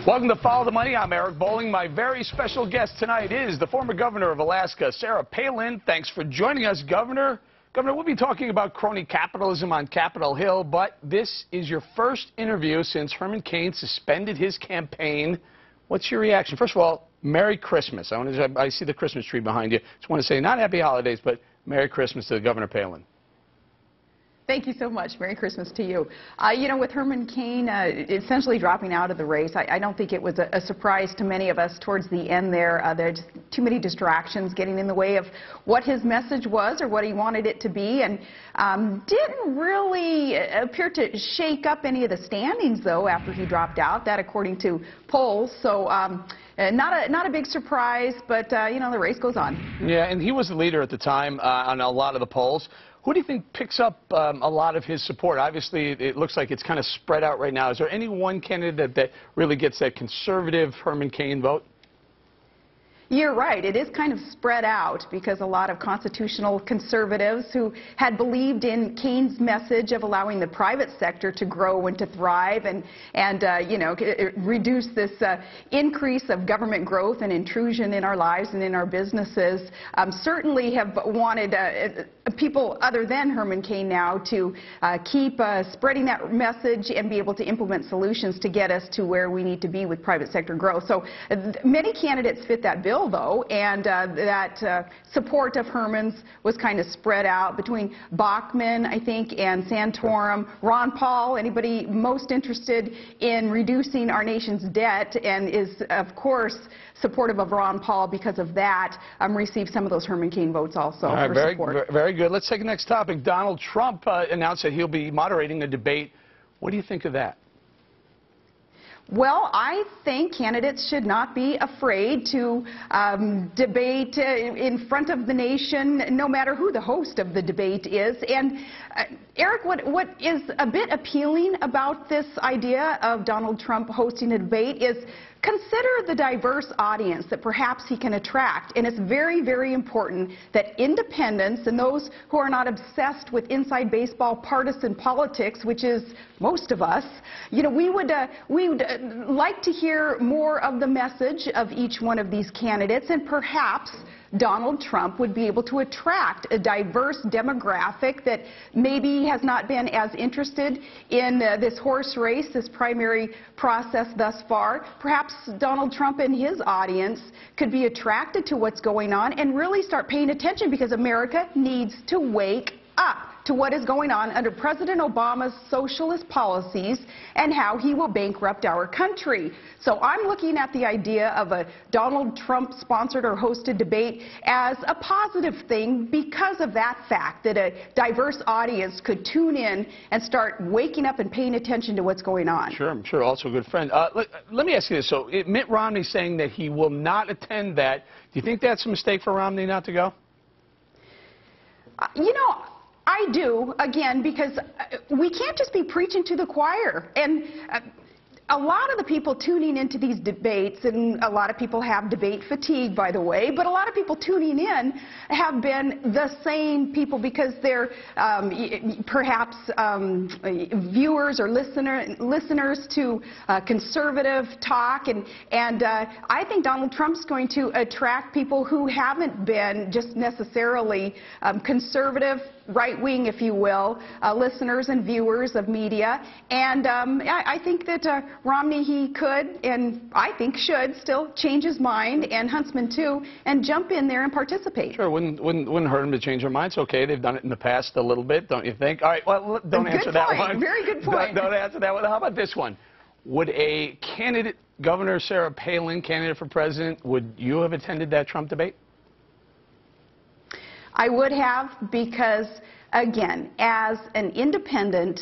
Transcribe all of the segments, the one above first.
Welcome to Follow the Money. I'm Eric Bolling. My very special guest tonight is the former governor of Alaska, Sarah Palin. Thanks for joining us, Governor. Governor, we'll be talking about crony capitalism on Capitol Hill, but this is your first interview since Herman Cain suspended his campaign. What's your reaction? First of all, Merry Christmas. I see the Christmas tree behind you. Just want to say not Happy Holidays, but Merry Christmas to Governor Palin. Thank you so much. Merry Christmas to you. You know, with Herman Cain essentially dropping out of the race, I don't think it was a surprise to many of us towards the end there. There's too many distractions getting in the way of what his message was or what he wanted it to be, and didn't really appear to shake up any of the standings, though, after he dropped out. That according to polls. So not a big surprise, but, you know, the race goes on. Yeah, and he was the leader at the time on a lot of the polls. Who do you think picks up a lot of his support? Obviously, it looks like it's kind of spread out right now. Is there any one candidate that really gets that conservative Herman Cain vote? You're right. It is kind of spread out because a lot of constitutional conservatives who had believed in Cain's message of allowing the private sector to grow and to thrive and you know, reduce this increase of government growth and intrusion in our lives and in our businesses certainly have wanted people other than Herman Cain now to keep spreading that message and be able to implement solutions to get us to where we need to be with private sector growth. So many candidates fit that bill, though, and that support of Herman's was kind of spread out between Bachmann, I think, and Santorum. Ron Paul, anybody most interested in reducing our nation's debt and is, of course, supportive of Ron Paul because of that, received some of those Herman Cain votes also. All right, very good. Let's take the next topic. Donald Trump announced that he'll be moderating a debate. What do you think of that? Well, I think candidates should not be afraid to debate in front of the nation, no matter who the host of the debate is. And Eric, what is a bit appealing about this idea of Donald Trump hosting a debate is consider the diverse audience that perhaps he can attract. And it's very, very important that independents and those who are not obsessed with inside baseball partisan politics, which is most of us, you know, we would like to hear more of the message of each one of these candidates, and perhaps Donald Trump would be able to attract a diverse demographic that maybe has not been as interested in this horse race, this primary process thus far. Perhaps Donald Trump and his audience could be attracted to what's going on and really start paying attention, because America needs to wake up to what is going on under President Obama's socialist policies and how he will bankrupt our country. So I'm looking at the idea of a Donald Trump-sponsored or hosted debate as a positive thing because of that fact, that a diverse audience could tune in and start waking up and paying attention to what's going on. Sure, I'm sure. Also a good friend. Let me ask you this. So Mitt Romney saying that he will not attend that. Do you think that's a mistake for Romney not to go? You know, I do, again, because we can't just be preaching to the choir. And a lot of the people tuning into these debates, and a lot of people have debate fatigue, by the way, but a lot of people tuning in have been the same people because they're perhaps viewers or listeners to conservative talk. And I think Donald Trump's going to attract people who haven't been just necessarily conservative, right-wing, if you will, listeners and viewers of media. And I think that Romney, he could, and I think should, still change his mind, and Huntsman too, and jump in there and participate. Sure, wouldn't hurt him to change their minds. Okay, they've done it in the past a little bit, don't you think? All right, well, don't answer that one. Very good point. Don't answer that one. How about this one? Would a candidate, Governor Sarah Palin, candidate for president, would you have attended that Trump debate? I would have, because, again, as an independent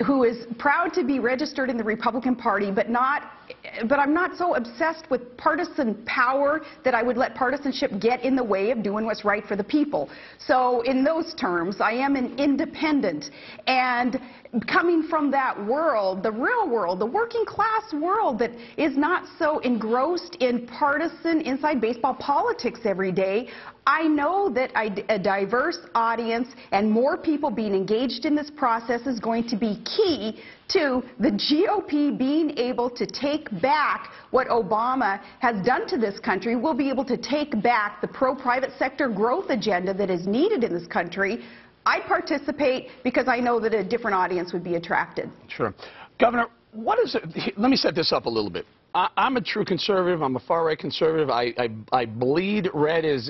who is proud to be registered in the Republican Party, but I'm not so obsessed with partisan power that I would let partisanship get in the way of doing what's right for the people. So in those terms, I am an independent. And coming from that world, the real world, the working class world that is not so engrossed in partisan inside baseball politics every day, I know that a diverse audience and more people being engaged in this process is going to be key to the GOP being able to take back what Obama has done to this country. We'll be able to take back the pro-private sector growth agenda that is needed in this country. I'd participate because I know that a different audience would be attracted. Sure. Governor, what is it? Let me set this up a little bit. I'm a true conservative. I'm a far-right conservative. I bleed red as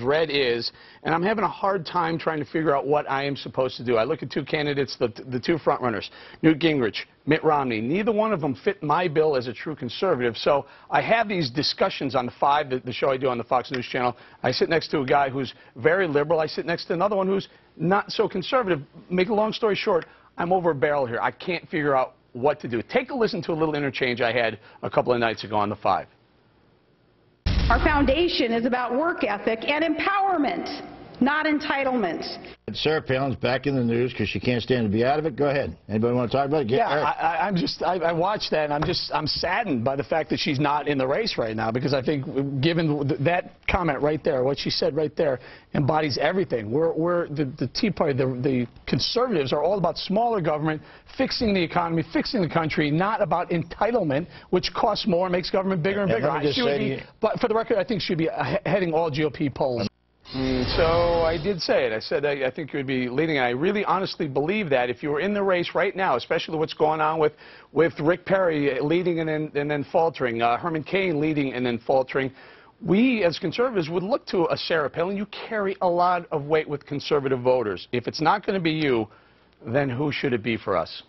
red is, and I'm having a hard time trying to figure out what I am supposed to do. I look at two candidates, the two frontrunners, Newt Gingrich, Mitt Romney. Neither one of them fit my bill as a true conservative. So I have these discussions on the 5, the show I do on the Fox News Channel. I sit next to a guy who's very liberal. I sit next to another one who's not so conservative. Make a long story short, I'm over a barrel here. I can't figure out what to do. Take a listen to a little interchange I had a couple of nights ago on the 5. Our foundation is about work ethic and empowerment, not entitlement. Sarah Palin's back in the news because she can't stand to be out of it. Go ahead. Anybody want to talk about it? Yeah, I watched that, and I'm saddened by the fact that she's not in the race right now, because I think, given that comment right there, what she said right there embodies everything. The Tea Party, the conservatives are all about smaller government, fixing the economy, fixing the country, not about entitlement, which costs more, makes government bigger and bigger. But for the record, I think she'd be heading all GOP polls. So I did say it. I said I think you would be leading. And I really honestly believe that if you were in the race right now, especially what's going on with Rick Perry leading and then faltering, Herman Cain leading and then faltering, we as conservatives would look to a Sarah Palin. You carry a lot of weight with conservative voters. If it's not going to be you, then who should it be for us?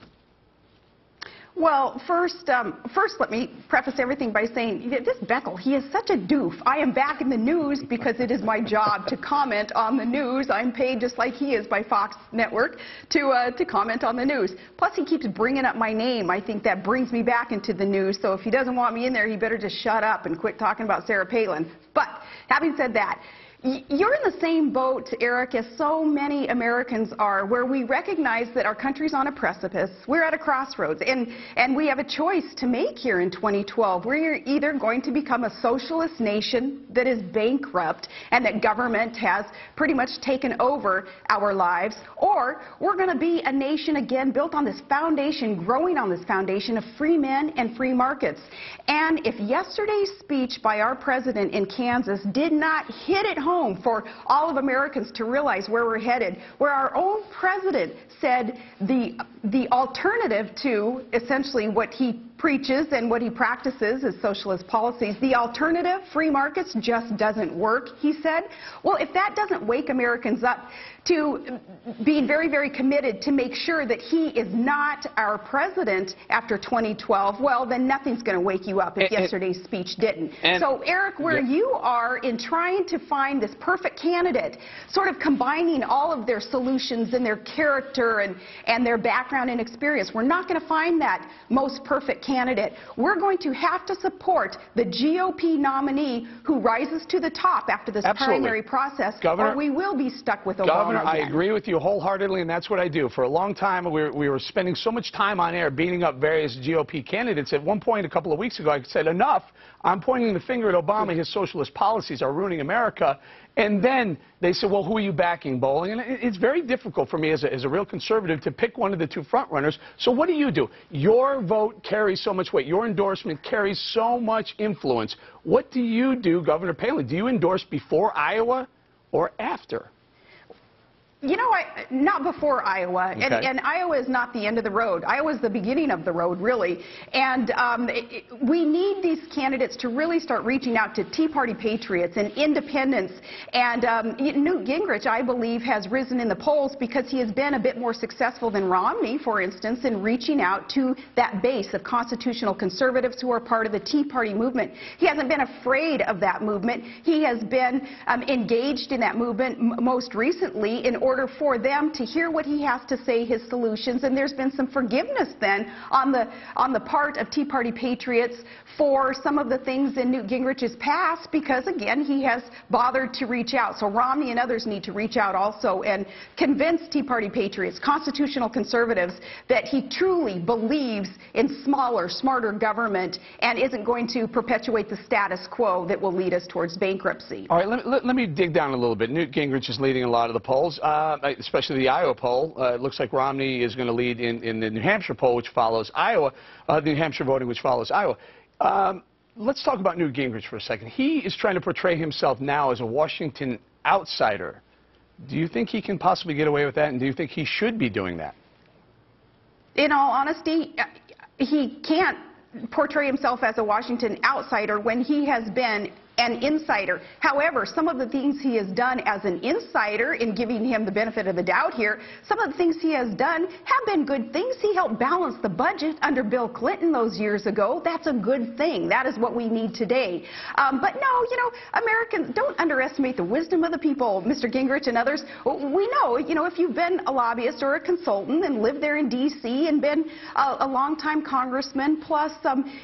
Well, first let me preface everything by saying this Beckel, he is such a doof. I am back in the news because it is my job to comment on the news. I'm paid just like he is by Fox Network to comment on the news. Plus, he keeps bringing up my name. I think that brings me back into the news. So if he doesn't want me in there, he better just shut up and quit talking about Sarah Palin. But having said that, you're in the same boat, Eric, as so many Americans are, where we recognize that our country's on a precipice. We're at a crossroads, and we have a choice to make here in 2012. We're either going to become a socialist nation that is bankrupt and that government has pretty much taken over our lives, or we're going to be a nation again built on this foundation, growing on this foundation of free men and free markets. And if yesterday's speech by our president in Kansas did not hit it home for all of Americans to realize where we're headed, where our own president said the alternative to essentially what he preaches and what he practices is socialist policies. The alternative, free markets, just doesn't work, he said. Well, if that doesn't wake Americans up to being very, very committed to make sure that he is not our president after 2012, well, then nothing's going to wake you up if yesterday's speech didn't. So, Eric, where you are in trying to find this perfect candidate, sort of combining all of their solutions and their character and their background and experience, we're not going to find that most perfect candidate. We're going to have to support the GOP nominee who rises to the top after this primary process, Governor, or we will be stuck with Obama. Governor, I agree with you wholeheartedly, and that's what I do. For a long time, we were spending so much time on air beating up various GOP candidates. At one point, a couple of weeks ago, I said, enough. I'm pointing the finger at Obama. His socialist policies are ruining America. And then they said, well, who are you backing, Bowling? And it's very difficult for me as a real conservative to pick one of the two frontrunners. So what do? Your vote carries so much weight. Your endorsement carries so much influence. What do you do, Governor Palin? Do you endorse before Iowa or after? You know, not before Iowa, okay. and Iowa is not the end of the road. Iowa is the beginning of the road, really. And we need these candidates to really start reaching out to Tea Party patriots and independents. And Newt Gingrich, I believe, has risen in the polls because he has been a bit more successful than Romney, for instance, in reaching out to that base of constitutional conservatives who are part of the Tea Party movement. He hasn't been afraid of that movement. He has been engaged in that movement most recently in order for them to hear what he has to say, his solutions, and there's been some forgiveness then on the part of Tea Party patriots for some of the things in Newt Gingrich's past, because again he has bothered to reach out. So Romney and others need to reach out also and convince Tea Party patriots, constitutional conservatives, that he truly believes in smaller, smarter government and isn't going to perpetuate the status quo that will lead us towards bankruptcy. All right, let me dig down a little bit. Newt Gingrich is leading a lot of the polls. especially the Iowa poll. It looks like Romney is going to lead in the New Hampshire poll, which follows Iowa, the New Hampshire voting, which follows Iowa. Let's talk about Newt Gingrich for a second. He is trying to portray himself now as a Washington outsider. Do you think he can possibly get away with that, and do you think he should be doing that? In all honesty, he can't portray himself as a Washington outsider when he has been an insider. However, some of the things he has done as an insider, in giving him the benefit of the doubt here, some of the things he has done have been good things. He helped balance the budget under Bill Clinton those years ago. That's a good thing. That is what we need today. But no, you know, Americans, don't underestimate the wisdom of the people, Mr. Gingrich and others. We know, you know, if you've been a lobbyist or a consultant and lived there in D.C. and been a longtime congressman, plus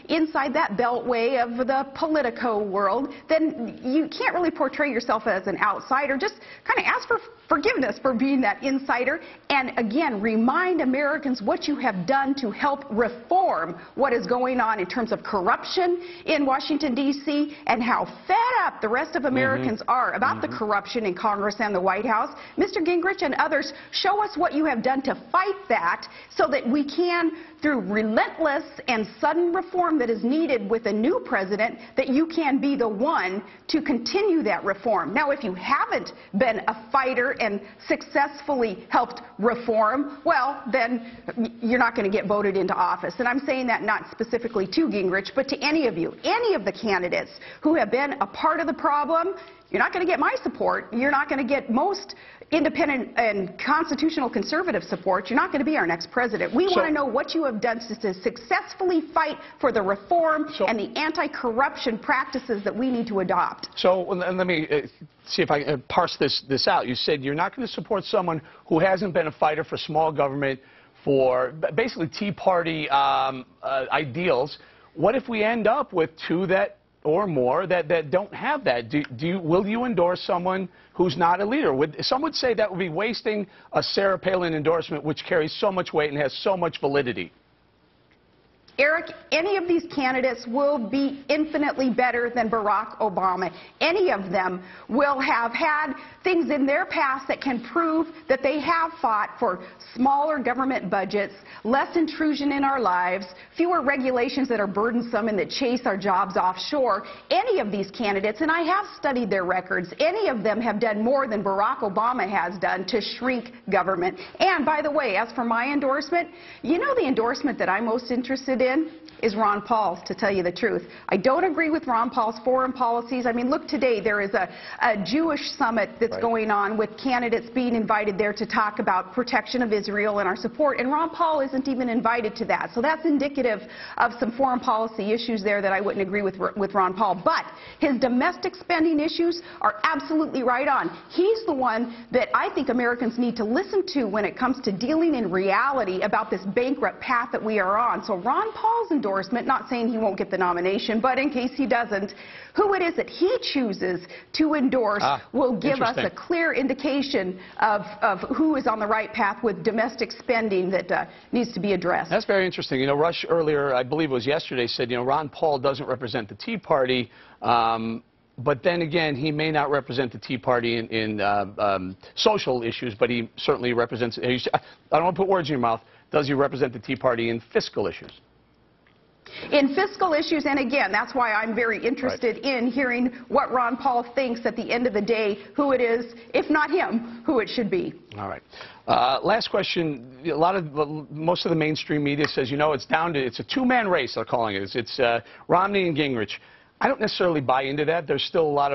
inside that beltway of the Politico world, then you can't really portray yourself as an outsider. Just kind of ask for forgiveness for being that insider, and again, remind Americans what you have done to help reform what is going on in terms of corruption in Washington, D.C., and how fed up the rest of Americans are about the corruption in Congress and the White House. Mr. Gingrich and others, show us what you have done to fight that so that we can, through relentless and sudden reform that is needed with a new president, that you can be the one to continue that reform. Now, if you haven't been a fighter and successfully helped reform, well, then you're not going to get voted into office. And I'm saying that not specifically to Gingrich, but to any of you, any of the candidates who have been a part of the problem. You're not going to get my support. You're not going to get most independent and constitutional conservative support. You're not going to be our next president. We want to know what you have done to successfully fight for the reform and the anti-corruption practices that we need to adopt. So let me see if I can parse this out. You said you're not going to support someone who hasn't been a fighter for small government, for basically Tea Party ideals. What if we end up with two that or more that don't have that? Will you endorse someone who's not a leader? Some would say that would be wasting a Sarah Palin endorsement, which carries so much weight and has so much validity. Eric, any of these candidates will be infinitely better than Barack Obama. Any of them will have had things in their past that can prove that they have fought for smaller government budgets, less intrusion in our lives, fewer regulations that are burdensome and that chase our jobs offshore. Any of these candidates, and I have studied their records, any of them have done more than Barack Obama has done to shrink government. And by the way, as for my endorsement, you know the endorsement that I'm most interested in is Ron Paul's, to tell you the truth. I don't agree with Ron Paul's foreign policies. I mean, look, today there is a Jewish summit that's going on with candidates being invited there to talk about protection of Israel and our support, and Ron Paul isn't even invited to that. So that's indicative of some foreign policy issues there that I wouldn't agree with Ron Paul. But his domestic spending issues are absolutely right on. He's the one that I think Americans need to listen to when it comes to dealing in reality about this bankrupt path that we are on. So Ron Paul's endorsement, not saying he won't get the nomination, but in case he doesn't, who it is that he chooses to endorse will give us a clear indication of who is on the right path with domestic spending that needs to be addressed. That's very interesting. You know, Rush earlier, I believe it was yesterday, said, you know, Ron Paul doesn't represent the Tea Party, but then again, he may not represent the Tea Party in social issues, but he certainly represents, I don't want to put words in your mouth, does he represent the Tea Party in fiscal issues? In fiscal issues, and again, that's why I'm very interested in hearing what Ron Paul thinks at the end of the day, who it is, if not him, who it should be. All right. Last question. Most of the mainstream media says, you know, it's a two-man race, they're calling it. It's Romney and Gingrich. I don't necessarily buy into that. There's still a lot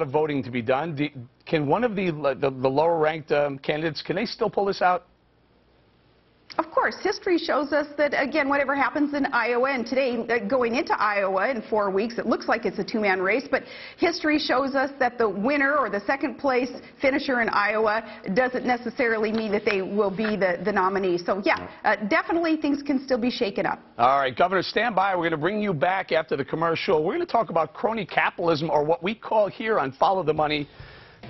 of voting to be done. Can one of the lower-ranked candidates, can they still pull this out? Of course, history shows us that, again, whatever happens in Iowa, and today, going into Iowa in 4 weeks, it looks like it's a two-man race, but history shows us that the winner or the second-place finisher in Iowa doesn't necessarily mean that they will be the nominee. So, yeah, definitely things can still be shaken up. All right, Governor, stand by. We're going to bring you back after the commercial. We're going to talk about crony capitalism, or what we call here on Follow the Money,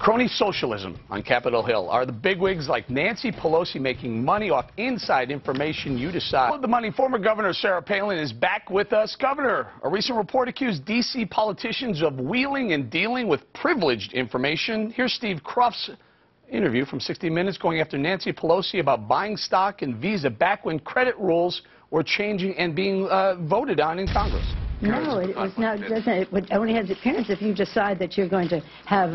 crony socialism on Capitol Hill. Are the bigwigs like Nancy Pelosi making money off inside information? You decide. Follow the Money. Former Governor Sarah Palin is back with us. Governor, a recent report accused D.C. politicians of wheeling and dealing with privileged information. Here's Steve Crufts interview from 60 Minutes going after Nancy Pelosi about buying stock in Visa back when credit rules were changing and being voted on in Congress. No, it was not. It only has appearance if you decide that you're going to have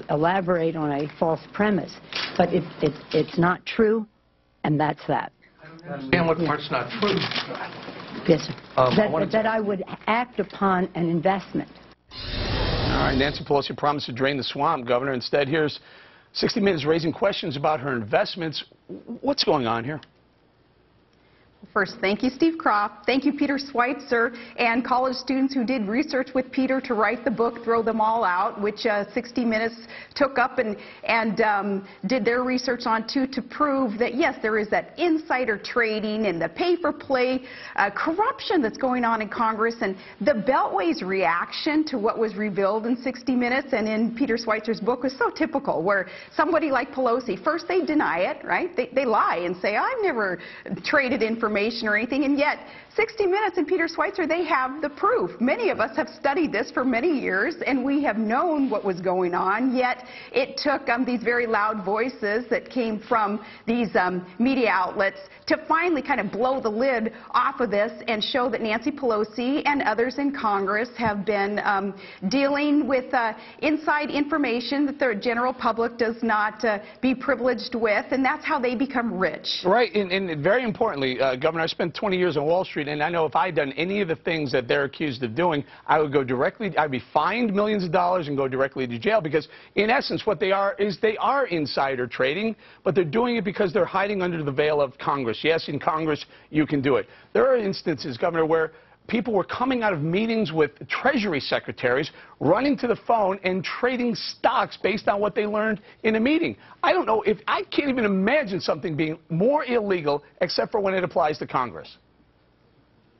elaborate on a false premise. But it's not true, and that's that. And what part's not true? Yes, sir. That I would act upon an investment. All right, Nancy Pelosi promised to drain the swamp, Governor. Instead, here's 60 Minutes raising questions about her investments. What's going on here? First, thank you, Steve Kroft. Thank you, Peter Schweitzer, and college students who did research with Peter to write the book, Throw Them All Out, which 60 Minutes took up and did their research on, too, to prove that, yes, there is that insider trading and the pay-for-play corruption that's going on in Congress. And the Beltway's reaction to what was revealed in 60 Minutes and in Peter Schweitzer's book was so typical, where somebody like Pelosi, first they deny it, right? They lie and say, I've never traded information or anything, and yet 60 Minutes and Peter Schweitzer, they have the proof. Many of us have studied this for many years, and we have known what was going on, yet it took these very loud voices that came from these media outlets to finally kind of blow the lid off of this and show that Nancy Pelosi and others in Congress have been dealing with inside information that the general public does not be privileged with, and that's how they become rich. Right, and very importantly, Governor, I spent 20 years on Wall Street, and I know if I had done any of the things that they're accused of doing, I'd be fined millions of dollars and go directly to jail, because in essence what they are is they are insider trading, but they're doing it because they're hiding under the veil of Congress. Yes, in Congress you can do it. There are instances, Governor, where people were coming out of meetings with Treasury secretaries, running to the phone and trading stocks based on what they learned in a meeting. I don't know, I can't even imagine something being more illegal except for when it applies to Congress.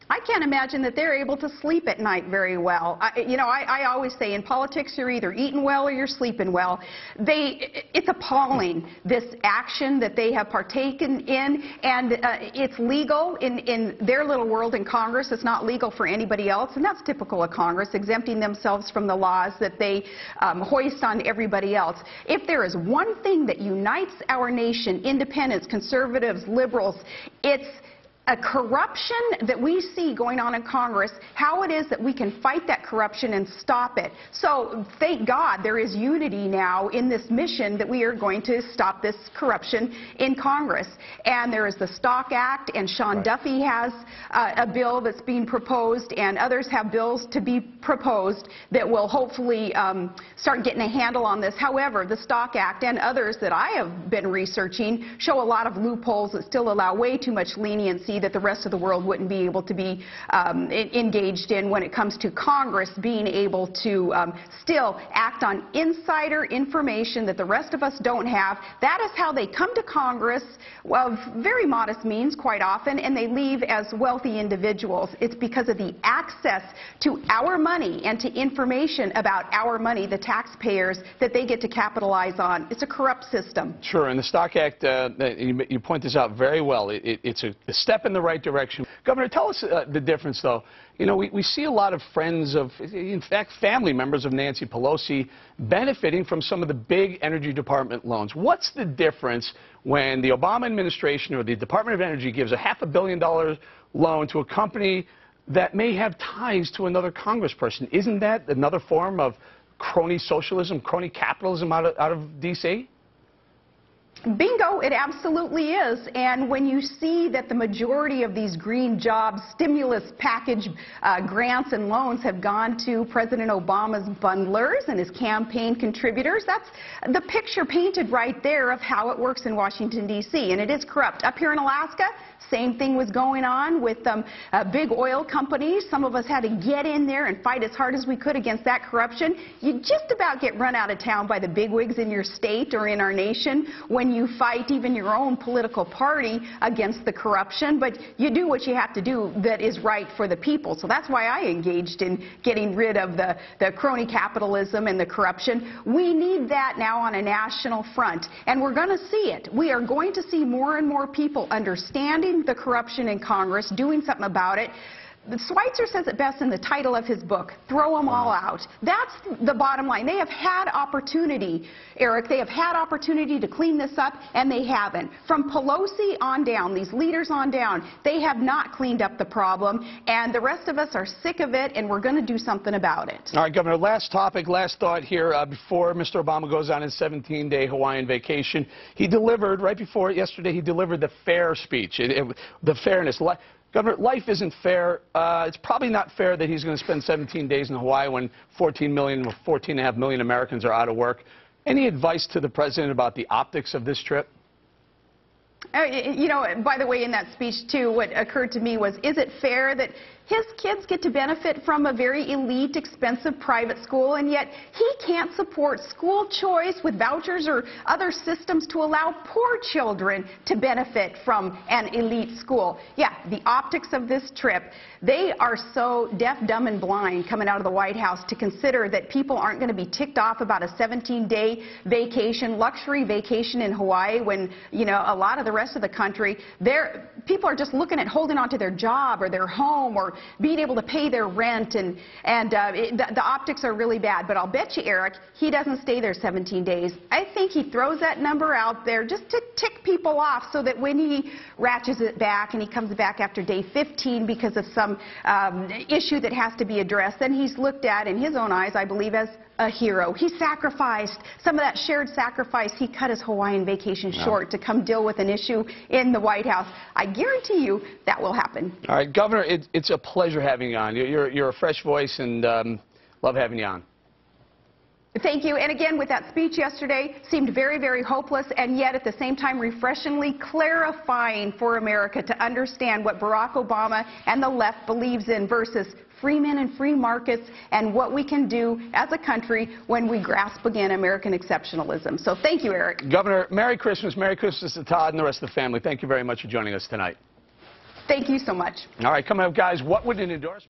I can't imagine that they're able to sleep at night very well. I always say in politics you're either eating well or you're sleeping well. It's appalling, this action that they have partaken in, and it's legal in their little world in Congress. It's not legal for anybody else, and that's typical of Congress, exempting themselves from the laws that they hoist on everybody else. If there is one thing that unites our nation, independents, conservatives, liberals, it's a corruption that we see going on in Congress, how it is that we can fight that corruption and stop it. So thank God there is unity now in this mission that we are going to stop this corruption in Congress. And there is the Stock Act, and Sean Duffy has a bill that's being proposed, and others have bills to be proposed that will hopefully start getting a handle on this. However, the Stock Act and others that I have been researching show a lot of loopholes that still allow way too much leniency that the rest of the world wouldn't be able to be engaged in when it comes to Congress being able to still act on insider information that the rest of us don't have. That is how they come to Congress of very modest means quite often, and they leave as wealthy individuals. It's because of the access to our money and to information about our money, the taxpayers, that they get to capitalize on. It's a corrupt system. Sure, and the Stock Act, you point this out very well. It's a step in the right direction. Governor, tell us the difference, though. You know, we see a lot of friends of, in fact, family members of Nancy Pelosi benefiting from some of the big Energy Department loans. What's the difference when the Obama administration or the Department of Energy gives a $500 million loan to a company that may have ties to another congressperson? Isn't that another form of crony socialism, crony capitalism out of D.C.? Bingo, it absolutely is. And when you see that the majority of these green jobs stimulus package grants and loans have gone to President Obama's bundlers and his campaign contributors, that's the picture painted right there of how it works in Washington, D.C. And it is corrupt. Up here in Alaska, same thing was going on with big oil companies. Some of us had to get in there and fight as hard as we could against that corruption. You just about get run out of town by the bigwigs in your state or in our nation when you fight even your own political party against the corruption, but you do what you have to do that is right for the people. So that's why I engaged in getting rid of the crony capitalism and the corruption. We need that now on a national front, and we're going to see it. We are going to see more and more people understanding the corruption in Congress, doing something about it. Schweitzer says it best in the title of his book, Throw Them All Out. That's the bottom line. They have had opportunity, Eric, they have had opportunity to clean this up, and they haven't. From Pelosi on down, these leaders on down, they have not cleaned up the problem, and the rest of us are sick of it, and we're going to do something about it. All right, Governor, last topic, last thought here before Mr. Obama goes on his 17-day Hawaiian vacation. He delivered, right before yesterday, he delivered the fair speech, the fairness. Governor, life isn't fair. It's probably not fair that he's going to spend 17 days in Hawaii when 14.5 million Americans are out of work. Any advice to the president about the optics of this trip? You know, by the way, in that speech, too, what occurred to me was, is it fair that his kids get to benefit from a very elite, expensive private school, and yet he can't support school choice with vouchers or other systems to allow poor children to benefit from an elite school? Yeah, the optics of this trip, they are so deaf, dumb, and blind coming out of the White House to consider that people aren't going to be ticked off about a 17-day vacation, luxury vacation in Hawaii when, you know, a lot of the rest of the country, people are just looking at holding on to their job or their home or being able to pay their rent, and the optics are really bad. But I'll bet you, Eric, he doesn't stay there 17 days. I think he throws that number out there just to tick people off so that when he ratchets it back and he comes back after day 15 because of some issue that has to be addressed, then he's looked at, in his own eyes, I believe, as a hero. He sacrificed some of that shared sacrifice. He cut his Hawaiian vacation short to come deal with an issue in the White House. I guarantee you that will happen. All right, Governor, it's a pleasure having you on. You're a fresh voice, and love having you on. Thank you. And again, with that speech yesterday, seemed very, very hopeless, and yet at the same time refreshingly clarifying for America to understand what Barack Obama and the left believes in versus free men and free markets, and what we can do as a country when we grasp again American exceptionalism. So thank you, Eric. Governor, Merry Christmas. Merry Christmas to Todd and the rest of the family. Thank you very much for joining us tonight. Thank you so much. All right, coming up, guys, what would an endorsement